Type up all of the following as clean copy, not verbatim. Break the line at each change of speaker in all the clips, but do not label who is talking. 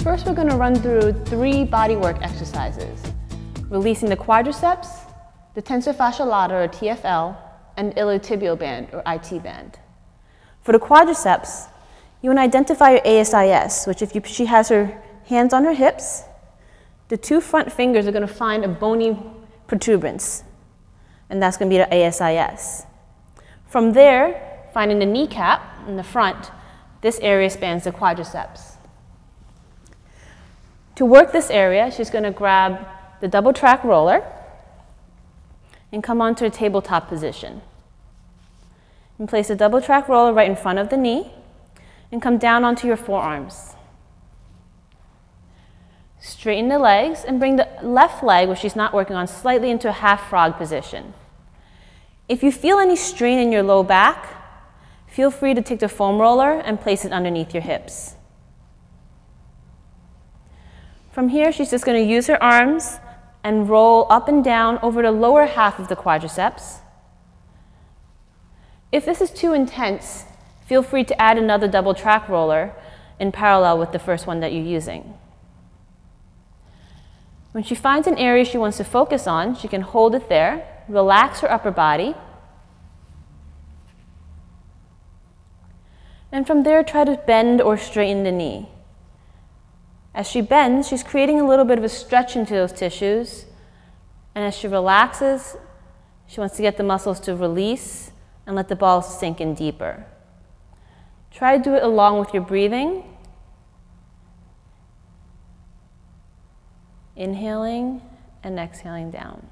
First, we're going to run through 3 bodywork exercises, releasing the quadriceps, the tensor fasciae lata or TFL, and iliotibial band or IT band. For the quadriceps, you want to identify your ASIS, which she has her hands on her hips, the 2 front fingers are going to find a bony protuberance, and that's going to be the ASIS. From there, finding the kneecap in the front, this area spans the quadriceps. To work this area, she's going to grab the double track roller and come onto a tabletop position. And place the double track roller right in front of the knee and come down onto your forearms. Straighten the legs and bring the left leg, which she's not working on, slightly into a half frog position. If you feel any strain in your low back, feel free to take the foam roller and place it underneath your hips. From here, she's just going to use her arms and roll up and down over the lower half of the quadriceps. If this is too intense, feel free to add another double track roller in parallel with the first one that you're using. When she finds an area she wants to focus on, she can hold it there, relax her upper body, and from there try to bend or straighten the knee. As she bends, she's creating a little bit of a stretch into those tissues, and as she relaxes, she wants to get the muscles to release and let the ball sink in deeper. Try to do it along with your breathing. Inhaling and exhaling down.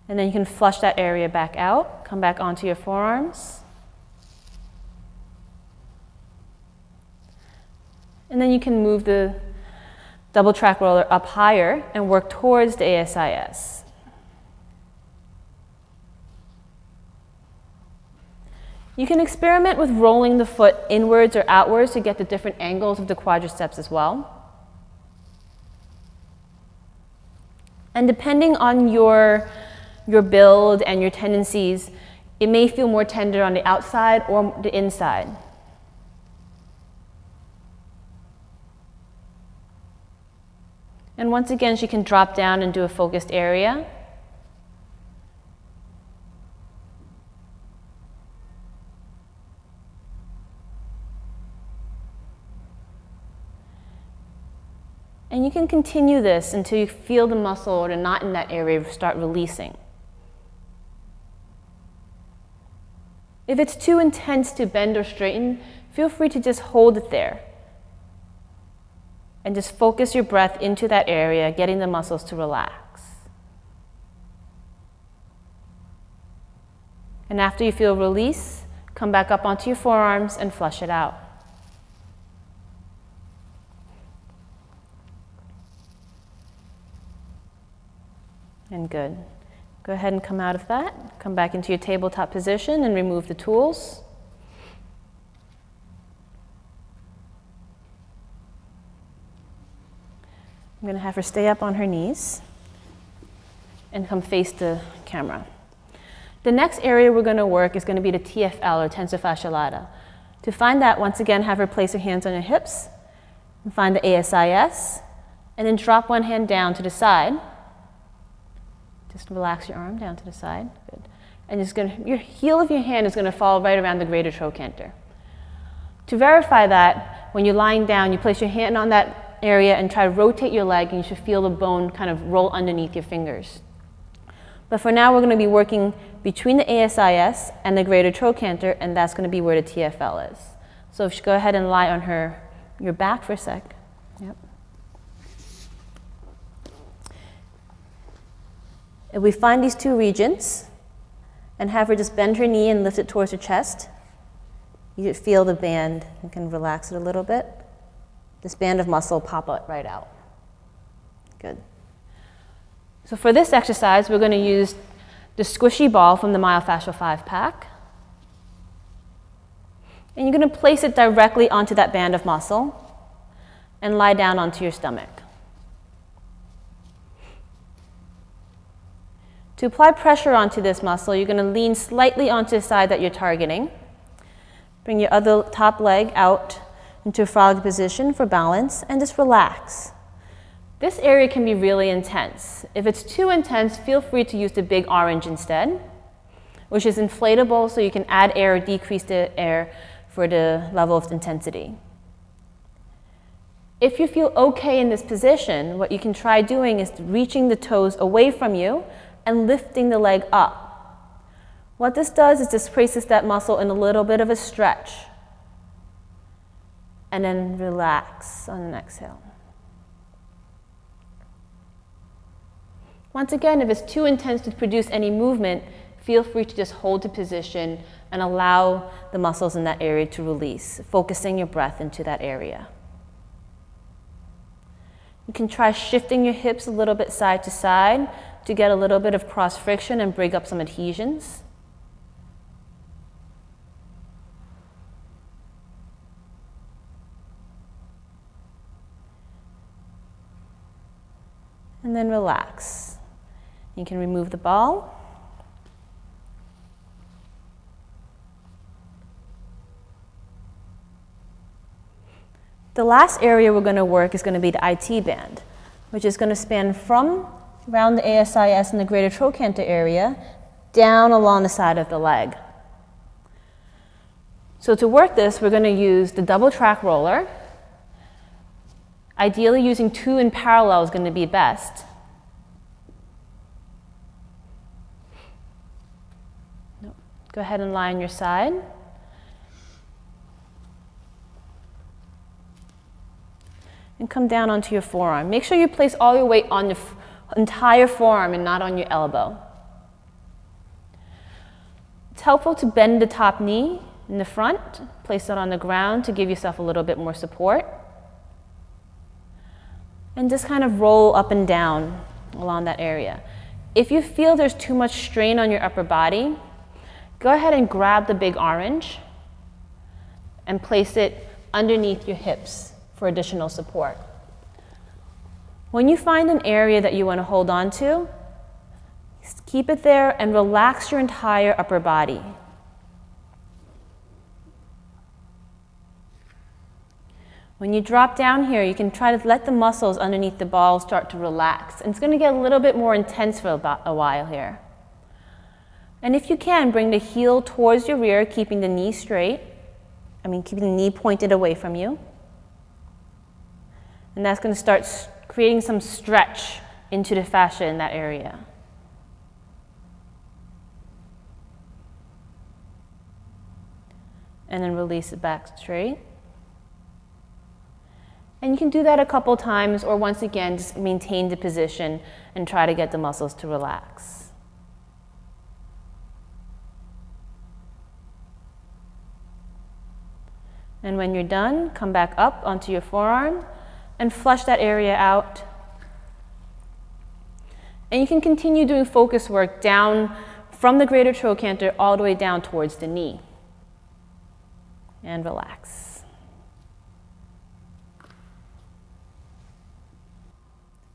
And then you can flush that area back out, come back onto your forearms. And then you can move the double track roller up higher and work towards the ASIS. You can experiment with rolling the foot inwards or outwards to get the different angles of the quadriceps as well. And depending on your build and your tendencies, it may feel more tender on the outside or the inside. And once again, she can drop down and do a focused area. And you can continue this until you feel the muscle or the knot in that area start releasing. If it's too intense to bend or straighten, feel free to just hold it there. And just focus your breath into that area, getting the muscles to relax. And after you feel release, come back up onto your forearms and flush it out. And good. Go ahead and come out of that. Come back into your tabletop position and remove the tools. I'm going to have her stay up on her knees and come face the camera. The next area we're going to work is going to be the TFL or tensor fasciae lata. To find that, once again, have her place her hands on her hips and find the ASIS, and then drop one hand down to the side. Just relax your arm down to the side. Good. And your heel of your hand is going to fall right around the greater trochanter. To verify that, when you're lying down, you place your hand on that area and try to rotate your leg, and you should feel the bone kind of roll underneath your fingers. But for now, we're going to be working between the ASIS and the greater trochanter, and that's going to be where the TFL is. So if you go ahead and lie on your back for a sec. Yep. If we find these 2 regions and have her just bend her knee and lift it towards her chest, you should feel the band. You can relax it a little bit. This band of muscle pop up right out. Good. So for this exercise, we're going to use the squishy ball from the Myofascial 5-pack. And you're going to place it directly onto that band of muscle and lie down onto your stomach. To apply pressure onto this muscle, you're going to lean slightly onto the side that you're targeting. Bring your other top leg out into a frog position for balance, and just relax. This area can be really intense. If it's too intense, feel free to use the big orange instead, which is inflatable, so you can add air or decrease the air for the level of intensity. If you feel okay in this position, what you can try doing is reaching the toes away from you and lifting the leg up. What this does is this places that muscle in a little bit of a stretch. And then relax on an exhale. Once again, if it's too intense to produce any movement, feel free to just hold the position and allow the muscles in that area to release, focusing your breath into that area. You can try shifting your hips a little bit side to side to get a little bit of cross friction and break up some adhesions. And then relax. You can remove the ball. The last area we're going to work is going to be the IT band, which is going to span from around the ASIS and the greater trochanter area down along the side of the leg. So to work this, we're going to use the double track roller. Ideally, using 2 in parallel is going to be best. Go ahead and lie on your side. And come down onto your forearm. Make sure you place all your weight on your entire forearm and not on your elbow. It's helpful to bend the top knee in the front. Place it on the ground to give yourself a little bit more support. And just kind of roll up and down along that area. If you feel there's too much strain on your upper body, go ahead and grab the big orange and place it underneath your hips for additional support. When you find an area that you want to hold on to, keep it there and relax your entire upper body. When you drop down here, you can try to let the muscles underneath the ball start to relax. And it's going to get a little bit more intense for about a while here. And if you can, bring the heel towards your rear, keeping the knee straight. Keeping the knee pointed away from you. And that's going to start creating some stretch into the fascia in that area. And then release it back straight. And you can do that a couple times, or once again, just maintain the position and try to get the muscles to relax. And when you're done, come back up onto your forearm and flush that area out. And you can continue doing focus work down from the greater trochanter all the way down towards the knee. And relax.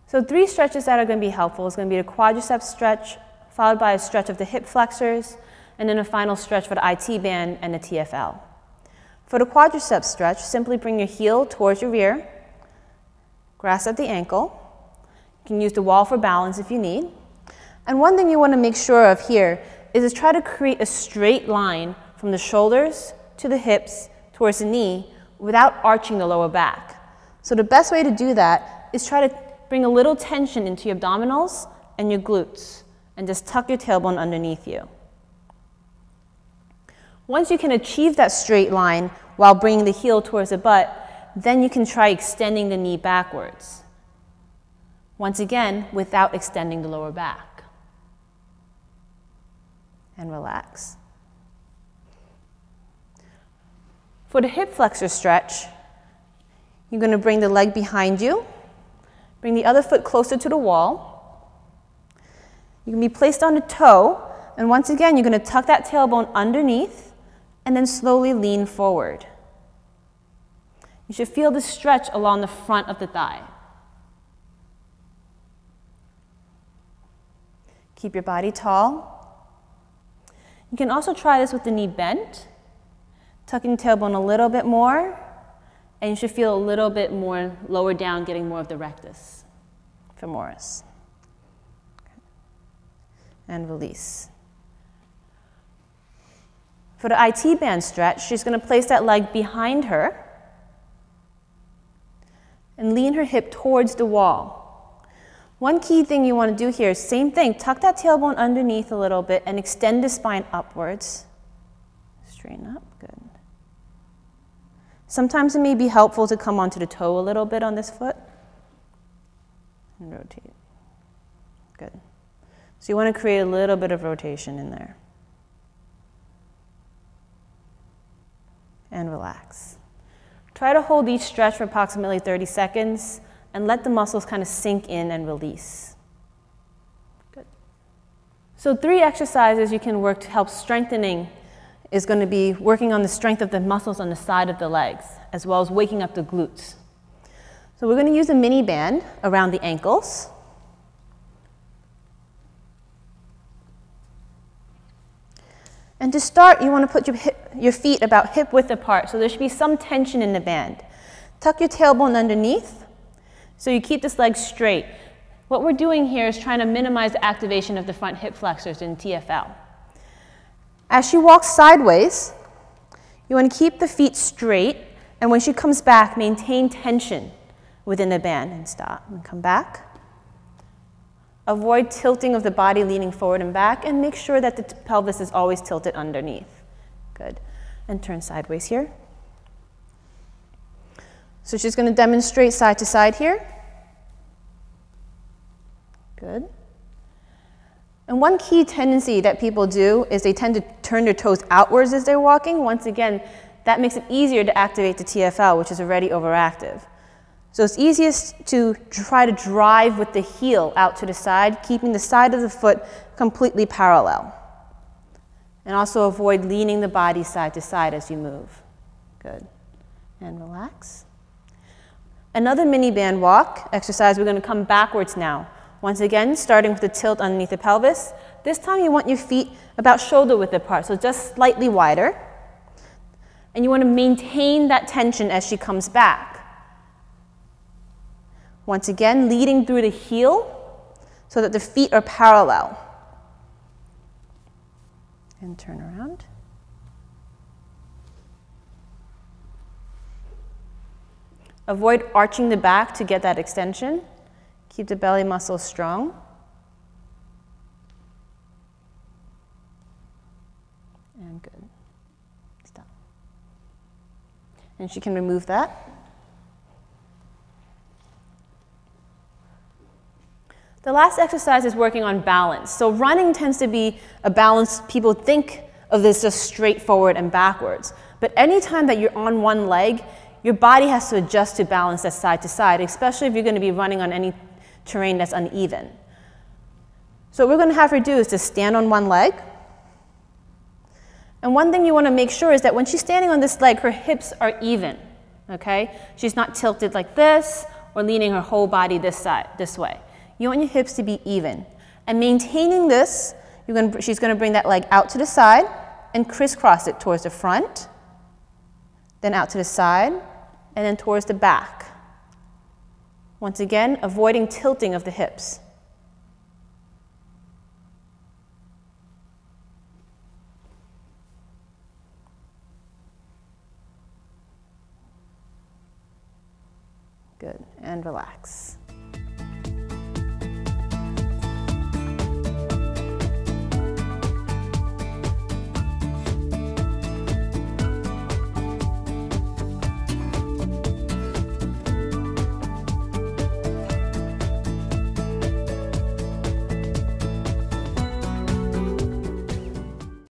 So 3 stretches that are going to be helpful is going to be the quadriceps stretch, followed by a stretch of the hip flexors, and then a final stretch for the IT band and the TFL. For the quadriceps stretch, simply bring your heel towards your rear, grasp at the ankle. You can use the wall for balance if you need. And one thing you want to make sure of here is to try to create a straight line from the shoulders to the hips towards the knee without arching the lower back. So the best way to do that is try to bring a little tension into your abdominals and your glutes and just tuck your tailbone underneath you. Once you can achieve that straight line while bringing the heel towards the butt, then you can try extending the knee backwards. Once again, without extending the lower back. And relax. For the hip flexor stretch, you're going to bring the leg behind you, bring the other foot closer to the wall. You can be placed on the toe, and once again, you're going to tuck that tailbone underneath and then slowly lean forward. You should feel the stretch along the front of the thigh. Keep your body tall. You can also try this with the knee bent, tucking the tailbone a little bit more, And you should feel a little bit more lower down, getting more of the rectus femoris. And release. For the IT band stretch, she's going to place that leg behind her and lean her hip towards the wall. One key thing you want to do here is same thing, tuck that tailbone underneath a little bit and extend the spine upwards. Straighten up, good. Sometimes it may be helpful to come onto the toe a little bit on this foot and rotate. Good. So you want to create a little bit of rotation in there. And relax. Try to hold each stretch for approximately 30 seconds and let the muscles kind of sink in and release. Good. So 3 exercises you can work to help strengthening is going to be working on the strength of the muscles on the side of the legs, as well as waking up the glutes. So we're going to use a mini band around the ankles. And to start, you want to put your feet about hip width apart, so there should be some tension in the band. Tuck your tailbone underneath, so you keep this leg straight. What we're doing here is trying to minimize the activation of the front hip flexors in TFL. As she walks sideways, you want to keep the feet straight, and when she comes back, maintain tension within the band, and stop, and come back. Avoid tilting of the body, leaning forward and back, and make sure that the pelvis is always tilted underneath. Good. And turn sideways here. So she's going to demonstrate side to side here. Good. And one key tendency that people do is they tend to turn their toes outwards as they're walking. Once again, that makes it easier to activate the TFL, which is already overactive. So it's easiest to try to drive with the heel out to the side, keeping the side of the foot completely parallel. And also avoid leaning the body side to side as you move. Good. And relax. Another mini band walk exercise, we're going to come backwards now. Once again, starting with the tilt underneath the pelvis. This time you want your feet about shoulder width apart, so just slightly wider. And you want to maintain that tension as she comes back. Once again, leading through the heel so that the feet are parallel. And turn around. Avoid arching the back to get that extension. Keep the belly muscle strong. And good. Stop. And she can remove that. The last exercise is working on balance. So running tends to be a balance. People think of this just straightforward and backwards. But anytime that you're on one leg, your body has to adjust to balance that side to side, especially if you're going to be running on any terrain that's uneven. So what we're going to have her do is to stand on one leg. And one thing you want to make sure is that when she's standing on this leg, her hips are even. Okay? She's not tilted like this or leaning her whole body this way. You want your hips to be even. And maintaining this, she's going to bring that leg out to the side and crisscross it towards the front, then out to the side, and then towards the back. Once again, avoiding tilting of the hips. Good, and relax.